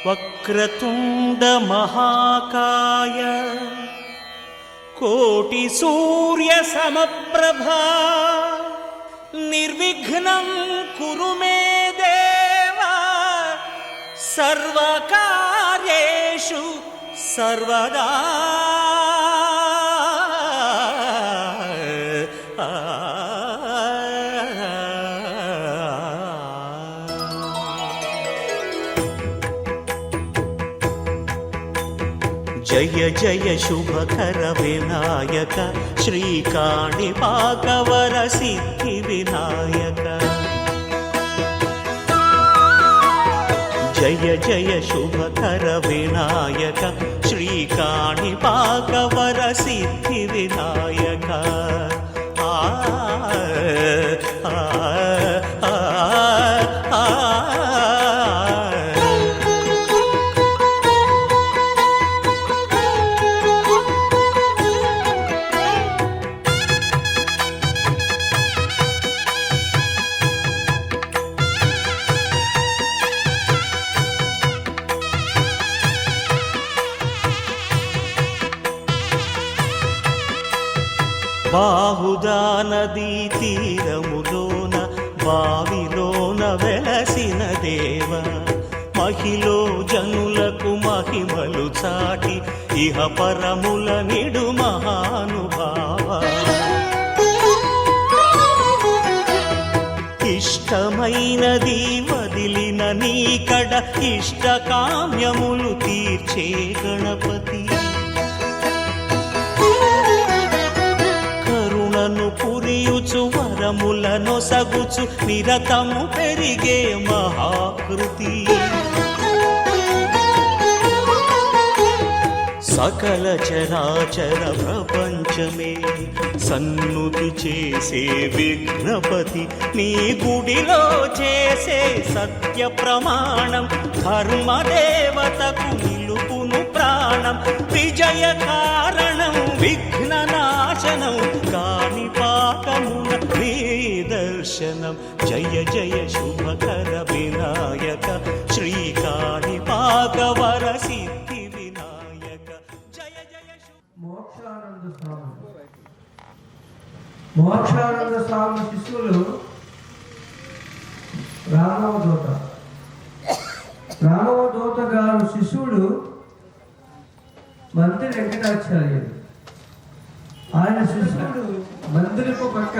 వక్రతుండ మహాకాయ కోటి సూర్య సమప్రభా నిర్విఘ్నం కురు మే దేవా సర్వకార్యేషు సర్వదా. జయ జయ శుభకర వినాయక శ్రీకాణిపాకవర సిద్ధి వినాయక. జయ జయ శుభకర వినాయక శ్రీకాణిపాకవర సిద్ధి వినాయక. ఆ బాహుదా నదీ తీరములోన బావిలోన వెలసిన దేవ మహిలో జనులకు మహిమలు చాటి ఇహ పరముల నిడు మహానుభావ. ఇష్టమైనది వదిలిన నీకడ ఇష్ట కామ్యములు తీర్చే గణపతి. పురియుచు వరములను సగుచు నిరతము పెరిగే మహాకృతి. సకల చరాచర ప్రపంచమే సన్నుతి చేసే విఘ్నపతి నీ గుడిలో చేసే సత్య ప్రమాణం ధర్మదేవతకు నిలుపును ప్రాణం. విజయ కారణం విఘ్న నాశనం కాణిపాకమున నీ దర్శనం. జయ జయ శుభకర వినాయక శ్రీకాణిపాకవర సిద్ధి వినాయక. జయ జయ మోక్షానంద స్వామి. మోక్షానంద స్వామి శిష్యులు రామవదూత. రామవదూత గారు శిష్యుడు మంత్రి వెంకటాచార్యుడు. ఆయన శిష్యుడు మందిరపు పక్క,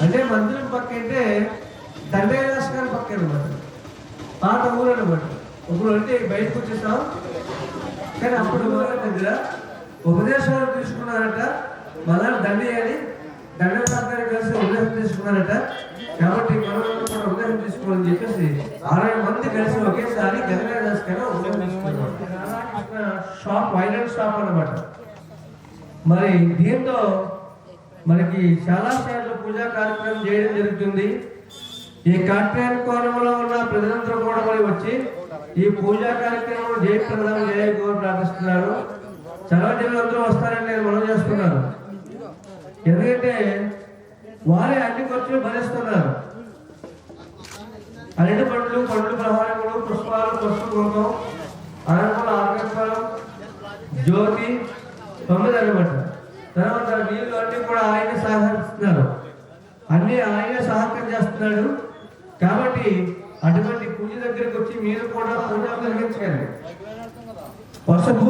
అంటే మందిరం పక్క అంటే దండయాస్ గారి పక్క అనమాట, పాత ఊరు అనమాట. ఇప్పుడు అంటే బయటకు వచ్చేస్తాం, కానీ అప్పుడు దగ్గర ఉపదేశాలు తీసుకున్నారట. మళ్ళా దండయాని దండయాస్ గారు కలిసి ఉపదేశం తీసుకున్నారట. కాబట్టి మనం కూడా ఉపదేశం తీసుకోవాలని చెప్పేసి 60 మంది కలిసి ఒకేసారి దండయాస్ గారు ఉపదేశం తీసుకున్నారు. షాప్ వైలెంట్ షాప్ అనమాట. మరి దీంతో మనకి చాలా సార్లు పూజా కార్యక్రమం చేయడం జరుగుతుంది. ఈ కాట్రేన్ కోణంలో ఉన్న ప్రజలందరూ కూడా మరి వచ్చి ఈ పూజా కార్యక్రమం జయప్రదం జయగోరు ప్రార్థిస్తున్నారు. చాలా జనులందరూ వస్తారని నేను మనం చేస్తున్నాను. ఎందుకంటే వారే అన్ని ఖర్చులు భరిస్తున్నారు. అరటి పండ్లు, ప్రహారములు, పుష్పాలు, పసుపు, కుంకుమ, అనంతరం ఆర్గస్వరం, జ్యోతి 9 అనమాట. తర్వాత నీళ్ళు అన్ని కూడా ఆయన సహకరిస్తున్నారు, అన్ని ఆయన సహకారం చేస్తున్నాడు. కాబట్టి అటువంటి పూజ దగ్గరికి వచ్చి మీరు కూడా పూజ నిర్వహించగలరు. పసుపు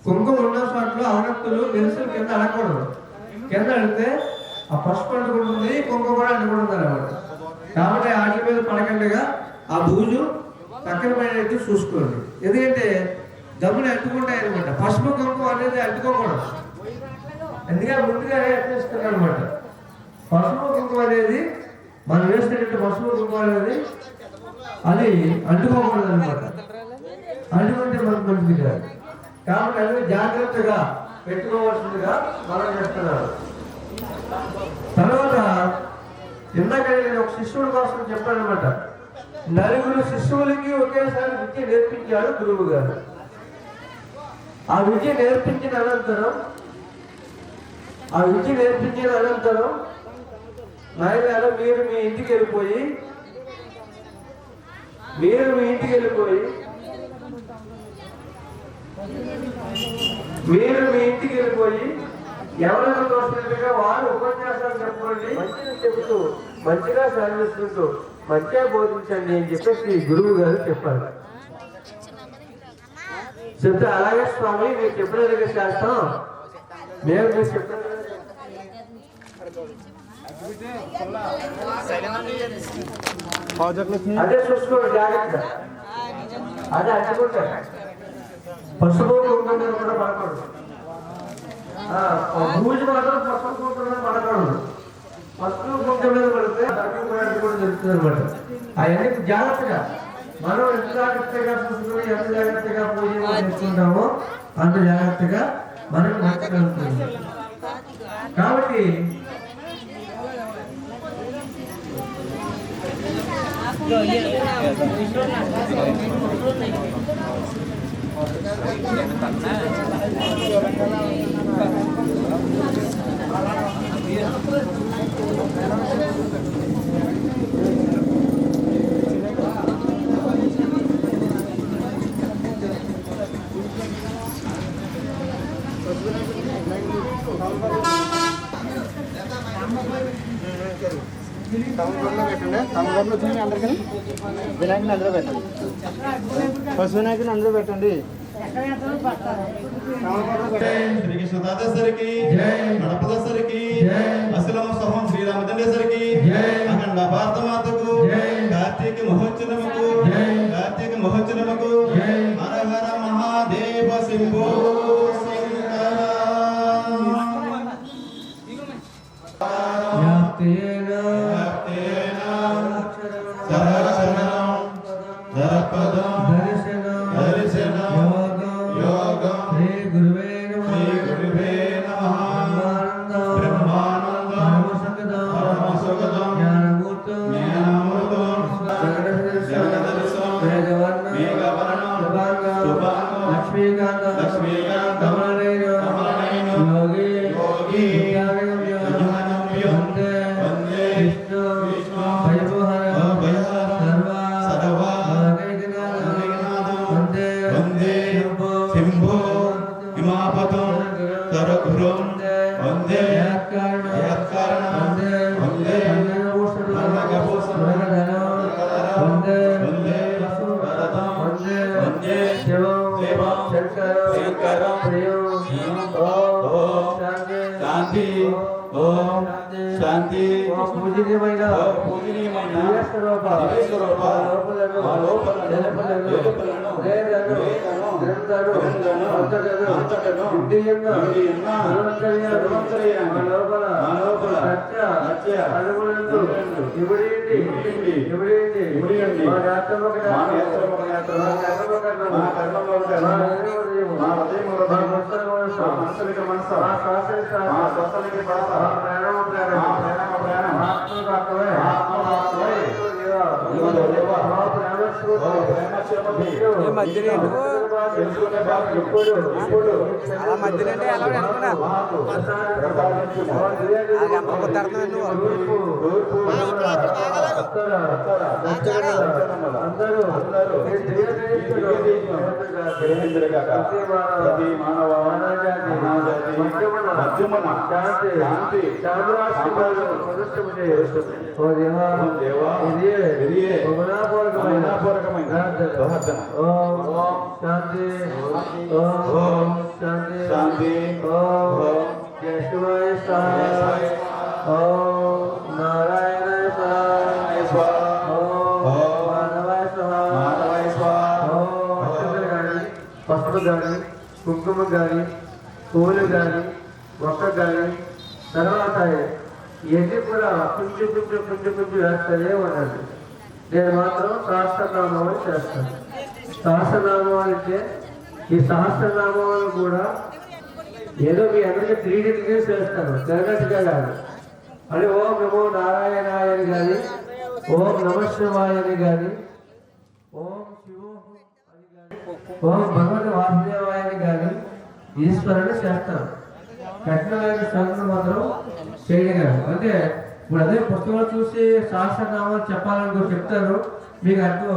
కుంకుమ ఉన్న చోట్ల అవనత్తులు నిరసన కింద అడగకూడదు. కింద అడిగితే ఆ పసుపు అంటుకుంటుంది, కుంకుమ కూడా అంటుకుంటుంది అనమాట. కాబట్టి ఆటల మీద పడకండిగా ఆ బూజు పక్కన పడేది చూసుకోండి. ఎందుకంటే దమ్ములు అంటుకుంటాయి అనమాట. పసుపు కుంకుమ అనేది అంటుకోకూడదు, ఎందుకంటే ముందుగానే వేసుకున్నాం అనమాట. పసుపు కుంకుమ అనేది మనం వేసినట్టు పసుపు కుంకుమ అనేది అది అంటుకోకూడదు అనమాట. అంటుకుంటే మనకు మంచిది కాదు. కాబట్టి అన్ని జాగ్రత్తగా పెట్టుకోవాల్సిందిగా మనం చేస్తున్నారు. తర్వాత ఇందాక నేను ఒక శిష్యుడి కోసం చెప్పానమాట. 9 శిష్యులకి ఒకేసారి విద్య నేర్పించాడు గురువు గారు. ఆ విద్య నేర్పించిన అనంతరం నాయన మీరు మీ ఇంటికి వెళ్ళిపోయి మీరు మీ ఇంటికి వెళ్ళిపోయి ఎవరైనా తోచినట్టుగా వారు ఉపన్యాసాలు చెప్పుకోండి, మంచిగా చెబుతూ మంచిగా సాధిస్తుంటూ మంచిగా బోధించండి అని చెప్పేసి గురువు గారు చెప్పారు. చెప్తే అలాగే స్వామి మీరు చెప్పినట్టుగా చేస్తాం, మేము మీరు చెప్పిన అదే చూసుకోండి జాగ్రత్త. అదే అడ్డుకుంటారు. పసుపు కుంకుమ మీద కూడా పడకూడదు. పూజ మాత్రం పసుపు కుంకుమ మీద పడకూడదు. పసుపు కుంకుమ మీద పడితే కూడా జరుగుతుంది అనమాట. అవన్నీ జాగ్రత్తగా మనం ఎంత జాగ్రత్తగా చూసుకుని ఎంత జాగ్రత్తగా పూజ చేసుకుంటామో అంత జాగ్రత్తగా మనకు మంచి కలుగుతుంది. కాబట్టి వినాయకుని అందరూ పెట్టండి, పశు వినాయకుని అందరూ పెట్టండి. శ్రీకృష్ణదాసరికి గణపదసరికి అసలం సహం శ్రీరామచంద్రసరికి అఖండ భారత మాతకు కార్తీక మహోత్సవముకు హర హర మహాదేవ శంభో శాంతి పూజనీయమైన మధ్యనంటే ఎలా అనుకున్నా శాంతి జయ శివాయ సహాయ నారాయణ మానవాయ పసుపు కానీ కుంకుమ కానీ పూలు కానీ మొక్క కానీ తర్వాత ఇవన్నీ కూడా కొంచెం వేస్తానే ఉండాలి. నేను మాత్రం సహస్రనామాలు చేస్తాను. సహస్రనామాలు అంటే ఈ సహస్రనామాలు కూడా ఏదో మీ అందరికీ 3 డిగ్రీస్ వేస్తాను, తిరగట్టుగా కాదు. అని ఓం నమో నారాయణాయ అని కానీ, ఓం నమ శివాయ అని కానీ, ఓం శివోహం అని కానీ, ఓం భగవతి వాసుదేవాయ అని కానీ ఈశ్వరుని చేస్తాను. కఠినమైన సంఘం మాత్రం చేయగలరు. అంటే ఇప్పుడు అదే పుస్తకాలు చూసి సహస్రనామాలు చెప్పాలని చెప్తారు, మీకు అర్థం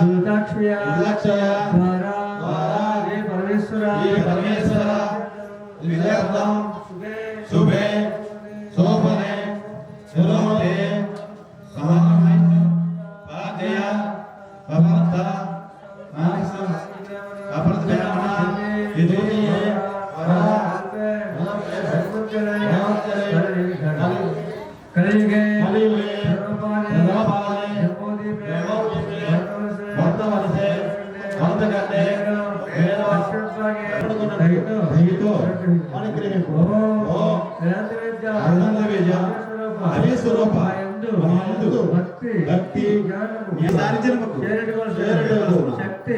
దుర్దాక్షయ దుర్దాక్షయ ద్వారా ద్వారా ఏ పరమేశ్వర ఏ పరమేశ్వర విజయార్థం శుభే శుభే శోభనే శుభోతే సమన్వయ పాదయ భవంత మానసం అప్రతిమన విదునియే వరా కలియుగే కలియుగే ధర్మపాలే జంబోదీపే వర్తమానసే వంతకంటే దయతో అనుగ్రహింపు ఓం అనంత విజయ అభిస్వరూప మనందు భక్తి జ్ఞాన జన్మకు చేరటకు శక్తి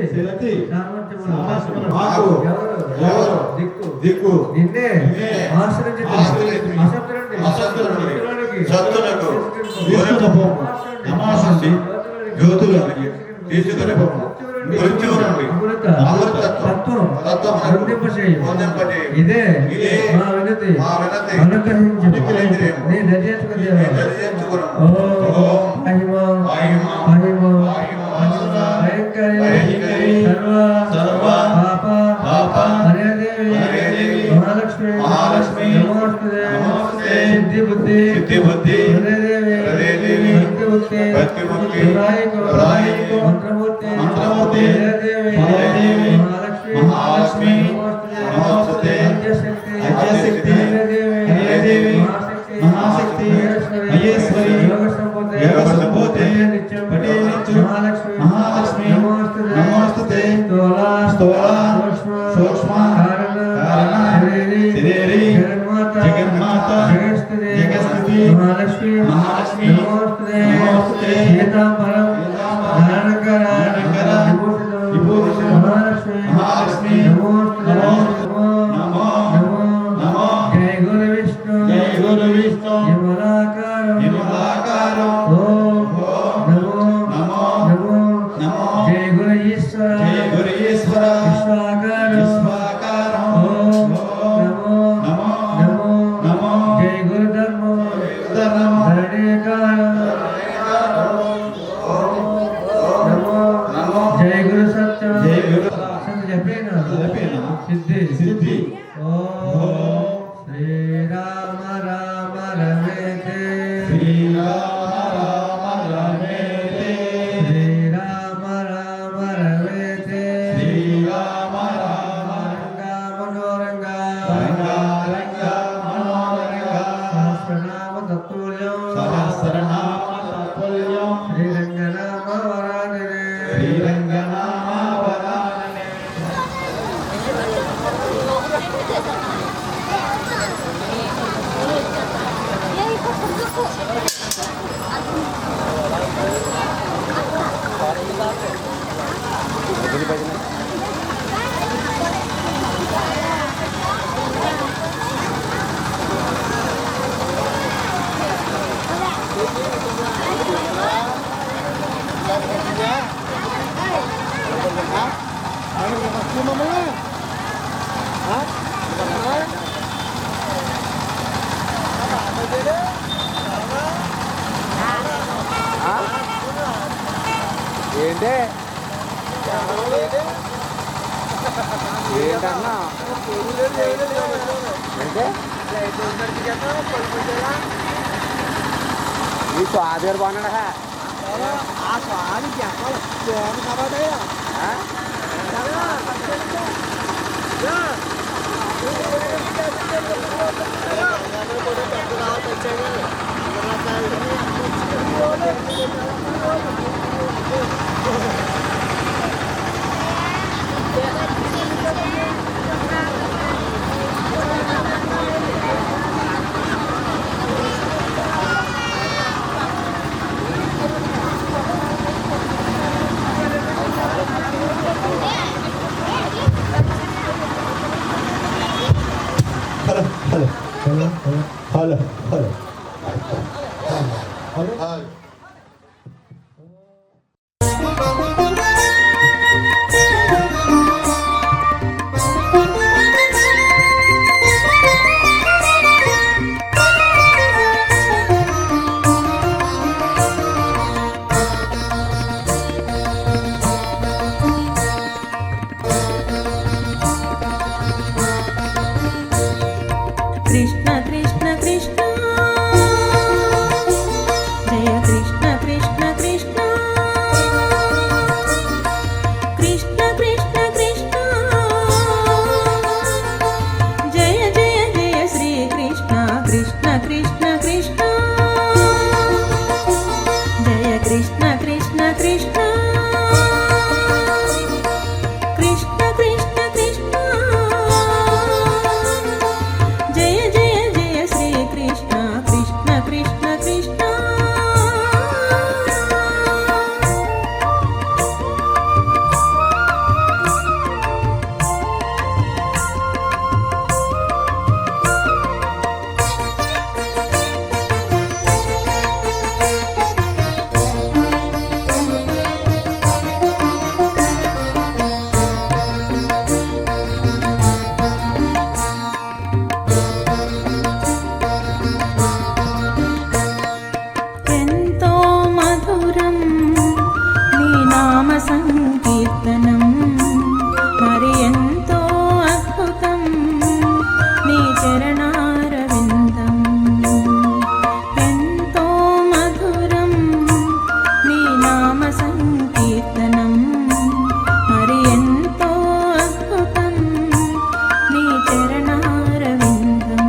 సామర్థ్యములు మాకు ఎవరు దిక్కు నిన్నే నిన్నే ఆశ్రయించి అసత్తులని సత్తులకు తీసుకుపోము నమాసండి జ్యోతులకి తీసుకుని పోము మృత్యువు నుండి తత్వం తత్వమునకు పొందింపచేయు. పొందింపచేయు. ఇదే ఇదే మా వినతి మా వినతి. అనుగ్రహించు అనుగ్రహించుము. నీ దర్శించుకు దేవా. దర్శించుకును. ఓం మహిమా మహిమా మహిమా మహిమా భయంకరి భయంకరి సర్వ పాప హరేదేవి హరేదేవి మహాలక్ష్మి మహాలక్ష్మి నమోస్తుతే నమోస్తుతే సిద్ధి బుద్ధి హరేదేవి భక్తి బుద్ధి ప్రదాయికో మంత్రమూర్తి మంత్రమూర్తి హరేదేవి మహాలక్ష్మి నమోస్తుతే అద్యశక్తి హరేదేవి మహాశక్తి మహేశ్వరి యోగ సంభూతే పటే నిత్యం మహాలక్ష్మి నమోస్తుతే స్థూల సూక్ష్మ కారణ శరీరి జగన్మాత జగత్స్థితి మహాలక్ష్మి నమోస్తుతే పీతాంబరం ధారణకర విభూషితం మహాలక్ష్మి నమోస్తుతే నమో నమో జయ గురు విష్ణు విమలాకారం ఓం నమో నమో జయ గురు ఈశ్వర విశ్వాకారం ఓం నమో జయ గురు ధర్మం ధరణీకారం నమో జయ గురు సత్యం సత్యం చెప్పేనా సిద్ధి ఓం శ్రీరామ రామ రమేతే శ్రీరామ రామ రమేతే రంగా మనోరంగా సహస్రనామ తత్తుల్యం శ్రీరంగనామ వరాననే ఏంటే ఏంటన్నా ఏంటే ఈ స్వాది గారు బాగున్నాడా ఆ స్వాది చెప్పాలి సంకీర్తనం మరి ఎంతో అద్భుతం నీ చరణారవిందం ఎంతో మధురం నీ నామ సంకీర్తనం మరి ఎంతో అద్భుతం నీ చరణారవిందం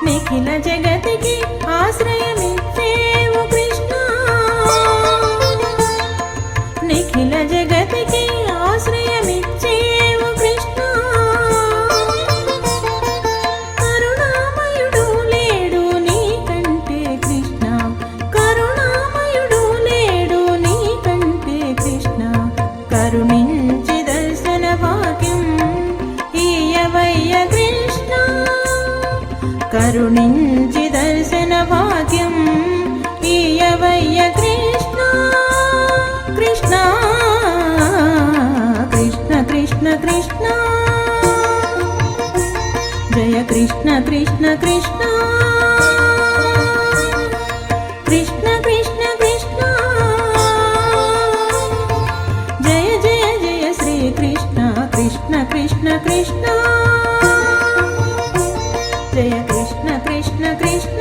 నిఖిల జగతికి ఆశ్రయమిచ్చేవు కృష్ణ నిఖిల జగతికి ఆశ్రయమిచ్చేవు కృష్ణ కరుణామయుడు లేడు నీకంటే కృష్ణ కరుణామయుడు లేడు నీకంటే కృష్ణ కరుణించి దర్శన భాగ్యం ఈయవయ్య కృష్ణ కరుణించి దర్శన భాగ్యం ఈయవయ్య కృష్ణ కృష్ణ కృష్ణ కృష్ణ కృష్ణ జయ కృష్ణ కృష్ణ కృష్ణ కృష్ణ కృష్ణ కృష్ణ జయ జయ జయ శ్రీ కృష్ణ కృష్ణ కృష్ణ కృష్ణ జయ కృష్ణ కృష్ణ కృష్ణ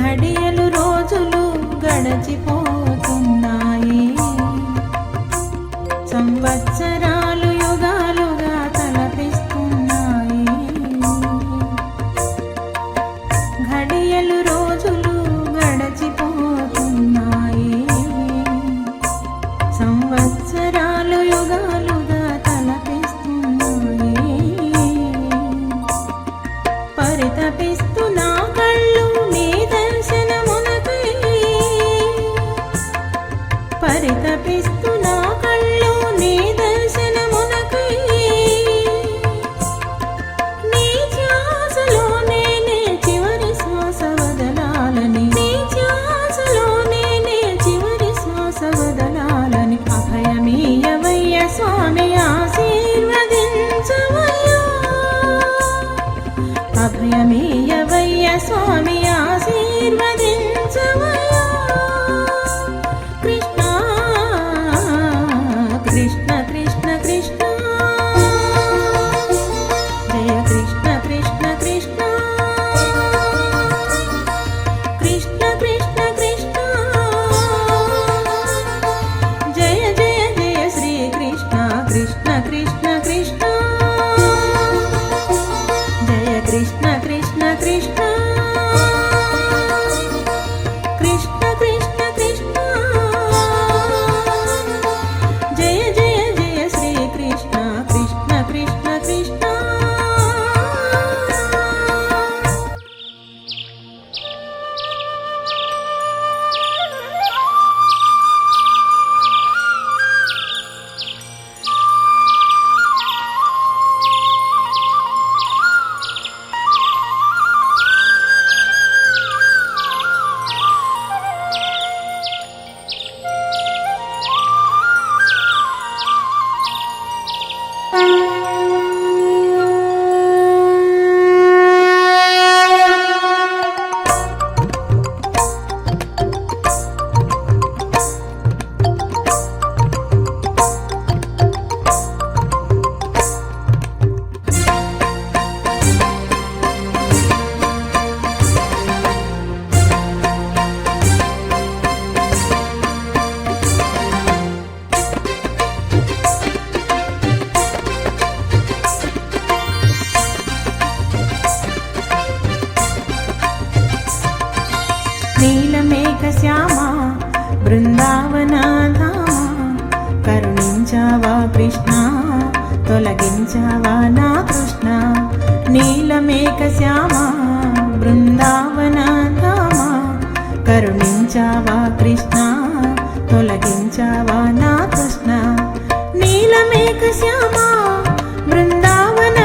ఘడియలు రోజులు గడచిపోతున్నాయి సంవత్సరాలు యుగాలుగా తలపిస్తున్నాయి ఘడియలు రోజులు గడచిపోతున్నాయి సంవత్సరాలు యుగాలుగా తలపిస్తున్నాయి పరితపిస్తున్నా కళ్ళు నీ దర్శనమునకై పరితపిస్తున్నా కళ్ళు నీ దర్శనమునకై నీ ధ్యాసలోనే నే చివరి శ్వాస వదలాలని నీ ధ్యాసలోనే నే చివరి శ్వాస వదలాలని అభయమీయవయ్య స్వామి ఆశీర్వదించవయ్యా అభయమీయవయ్య స్వామి ఆశీర్వదించవయ్యా కృష్ణ కృష్ణ కృష్ణ కృష్ణ జయ కృష్ణ కృష్ణ కృష్ణ కృష్ణ కృష్ణ కృష్ణ జయ జయ జయ శ్రీ కృష్ణ కృష్ణ కృష్ణ కృష్ణ జయ కృష్ణ కృష్ణ కృష్ణ కృష్ణ కృష్ణ కృష్ణ జయ జయ జయ శ్రీ కృష్ణ కృష్ణ కృష్ణ కృష్ణ నీలమేఘ శ్యామ బృందావన ధామ కరుణించావా కృష్ణ తొలగించావా నా కృష్ణ నీలమేఘ శ్యామ బృందావన ధామ కరుణించావా కృష్ణ తొలగించావా నా కృష్ణ నీలమేఘ శ్యామ బృందావన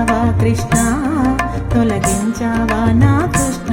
తొలగించావా కృష్ణ తొలగించావా నా కృష్ణ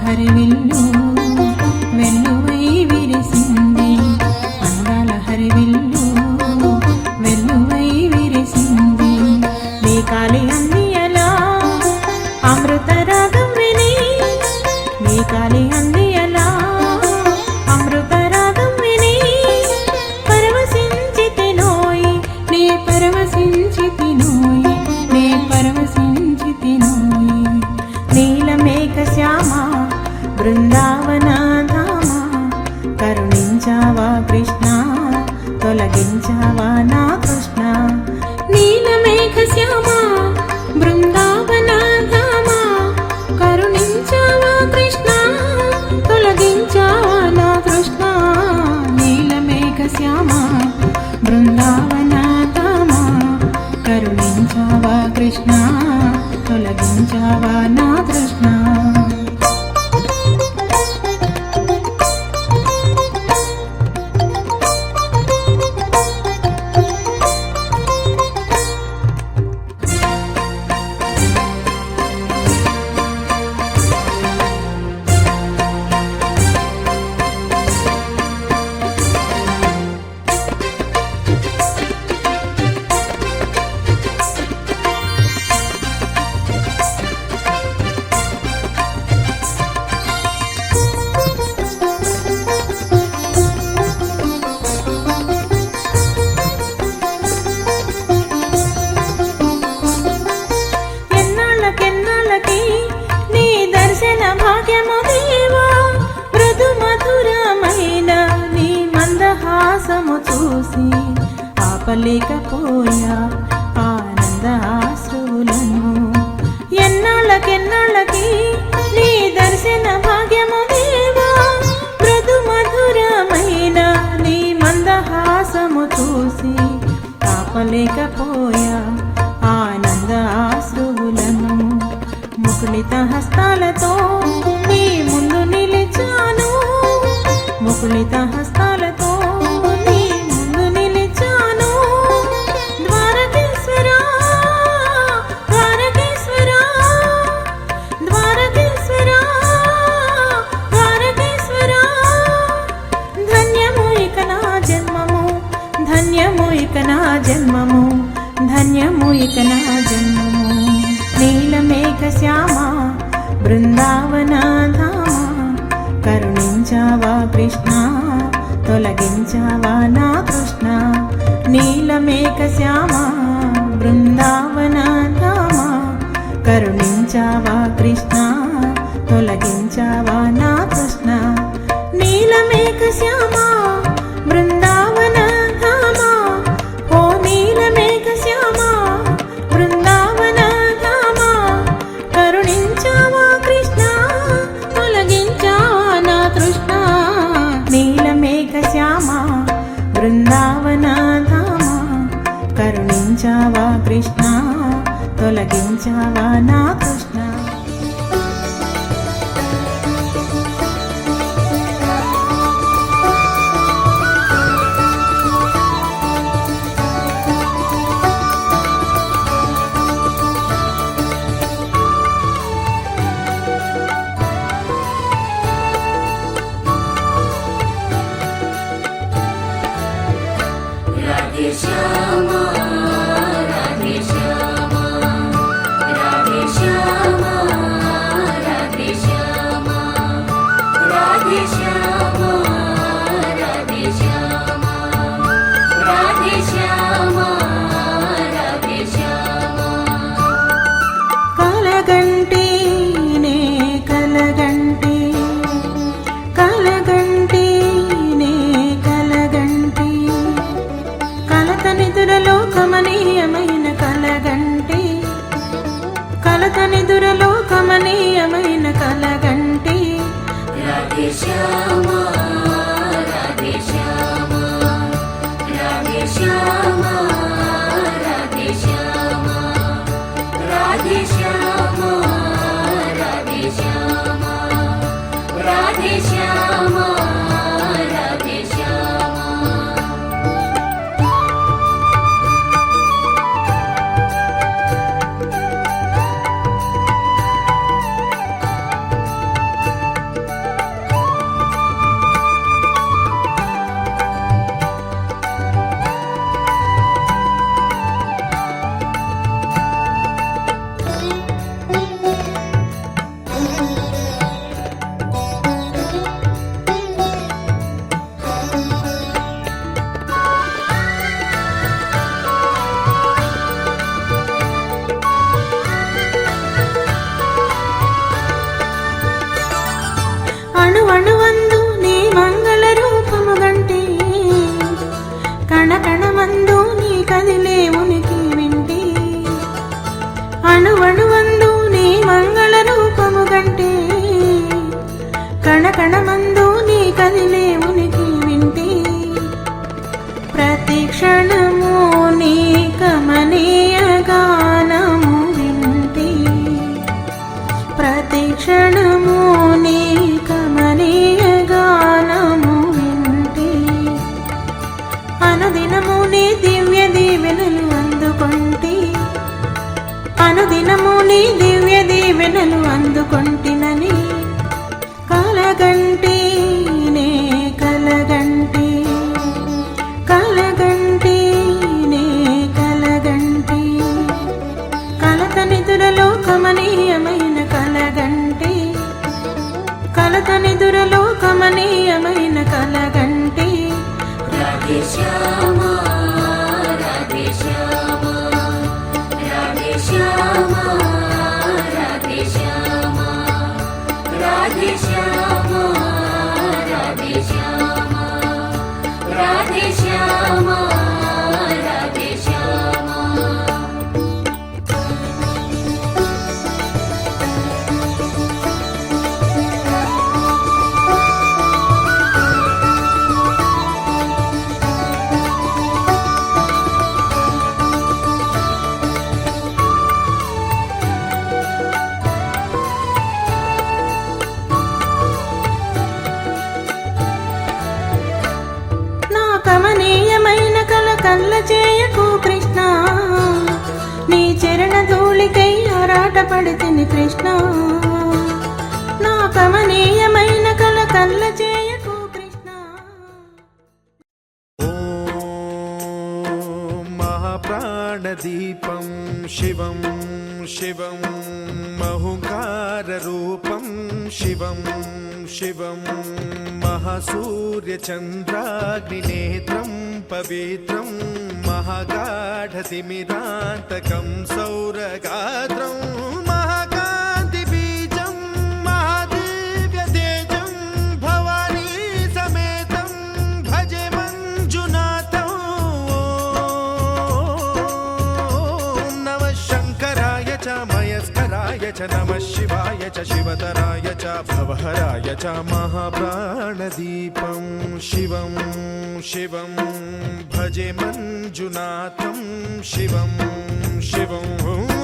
హరివిల్లు వెల్లువై విరిసింది అందాల హరివిల్లు వెల్లువై విరిసింది నీ కాలి అందియలా అమృత రాగం విని నీ కాలి అందియలా అమృత రాగం విని పరవశించితి నోయి నీ పరవశించితి నోయి నీ పరవశించితి నోయి నీలమేఘ శ్యామ బృందావన ధామ కరుణించావా కృష్ణ తొలగించావా నా కృష్ణ నీలమేఘ శ్యామ బృందావన ధామ కరుణించావా కృష్ణ తొలగించావా నా కృష్ణ నీలమేఘ శ్యామ బృందావన ధామ కరుణించావా కృష్ణ తొలగించావా నా కృష్ణ నీ దర్శన భాగ్యము దేవా మృదు మధురమైన నీ మందహాసము చూసి ఆపలేకపోయా ఆనంద ఆశ్రువులను ఎన్నాళ్ళకి నీ దర్శన భాగ్యము దేవా మృదు మధురమైన నీ మందహాసము చూసి ఆపలేకపోయా ఆనంద ఆశ్రువులను ముకుళిత హస్తాలతో నీ ముందు నిలిచాను ముకుళిత హస్తాలతో నీ ముందు నిలిచాను ద్వారకేశ్వరా ద్వారకేశ్వరా ద్వారకేశ్వరా ద్వారకేశ్వరా ధన్యము ఇక నా జన్మము ధన్యము ఇక నా జన్మము ధన్యము ఇక నా జన్మము నీలమేఘ శ్యామ బృందావన ధామ కరుణించావా కృష్ణ తొలగించావా నా కృష్ణ నీలమేఘ శ్యామ బృందావన ధామ కరుణించావా కృష్ణ తొలగించావా నా కృష్ణ నీలమేఘ శ్యామ బృందావన ధామ ఓ నీలమేఘ శ్యామ బృందావన ధామ కరుణించావా కృష్ణ తొలగించావా నా కృష్ణ నీలమేఘ శ్యామ బృందావన ధామ కరుణించావా కృష్ణ తొలగించావా నా కృష్ణ श्यामा राधे श्यामा राधे श्यामा राधे श्यामा राधे श्यामा राधे श्यामा राधे श्यामा राधे श्यामा అణువణువందు నీ మంగళ రూపము గంటి కణకణమందు నీ కదిలే ఉనికి వింటి అణువణువందు నీ మంగళ రూపము గంటి కణకణమందు నీ కదిలే ఉనికి వింటి ప్రతి క్షణము నీ కమనీయ గానము వింటి ప్రతి క్షణము నీ కమనీయ గానము వింటి అనుదినము నీ దివ్య దీవెనలు అందుకొంటి అనుదినము నీ దివ్య దీవెనలు అందుకొంటినని కలగంటి నే కలగంటి కలగంటి నే కలగంటి కలత నిదురలో కమనీయమైన కలగంటి కలత నిదురలో కమనీయమైన కలగంటి राधे श्यामा राधे श्यामा राधे श्यामा राधे श्यामा राधे श्यामा राधे श्यामा राधे श्यामा राधे श्यामा నా కమనీయమైన కల కళ్ళ చేయకు కృష్ణ నీ చరణ ధూళికై ఆరాట పడితిని కృష్ణ నా కమనీయమైన కల కళ్ళ చేయకు కృష్ణ ॐ महाप्राणदीपं शिवं शिवं महुकाररूपं शिवं शिवं महासूर्यचन्द्राग्निनेत्रं पवित्रं महागाढतिमिरान्तकं सौरगात्रं महाकान्तिबीजं महादिव्यतेजं भवानी समेतं भजे मञ्जुनाथं ॐ नमः शङ्कराय च मयस्कराय च नमः शिवाय च शिवतराय च भवहराय च महाप्राणदीपं शिवं शिवं भजे मञ्जुनाथं शिवं शिवं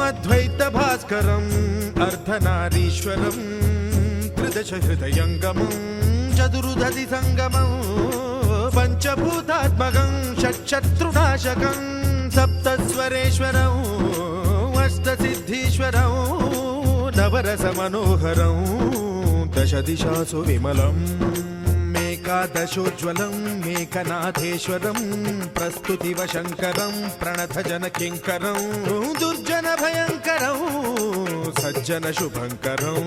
अद्वैतभास्करम् अर्धनारीश्वरं त्रिदशहृदयङ्गमं चतुर्दधिसङ्गमं पञ्चभूतात्मकं षट्शत्रुनाशकं सप्तस्वरेश्वरं अष्टसिद्धीश्वरं नवरसमनोहरं दशदिशासु विमलम् एकादशोज्ज्वलं मेकनाथेश्वरं प्रस्तुतिवशङ्करं प्रणतजनकिङ्करं दुर्जनभयङ्करं सज्जनशुभङ्करं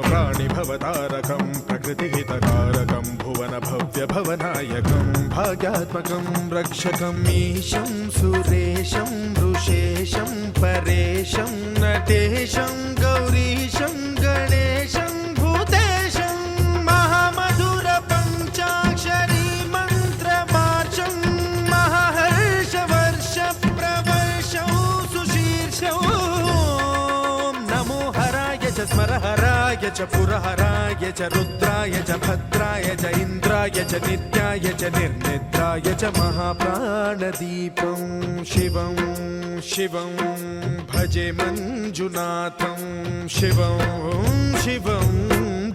प्राणिभवतारकं प्रकृतिहितकारकं भुवनभव्यभवनायकं भाग्यात्मकं रक्षकम् ईशं सुरेशं ऋषेशं परेशं नटेशं गौरीशं गणेशं भूतेशं महामधुर पञ्चाक्षरी मन्त्रमार्चं महाहर्षवर्षप्रवर्षं सुशीर्षं नमो हराय च स्मरहराय च पुरहराय च रुद्राय च भद्राय च इन्द्राय च नित्याय च निर्निद्राय च महाप्राणदीपं शिवं शिवं भजे मञ्जुनाथं शिवं शिवं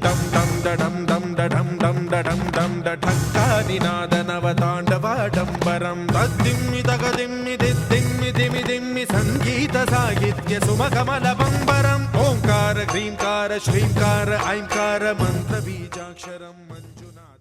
डं डं डडं डं डडं डं डडं डं डठक्कानिनादनवताण्डवाडम्बरं तद्दिम्मि तगदिम्मि दिद्दिम्मि दिमि दिम्मि सङ्गीतसाहित्य सुमकमलबम्बरम् ओङ्कार ह्रीङ्कार श्रीङ्कार ऐङ्कार मन्त्रबीजाक्षरं मञ्जुनाथ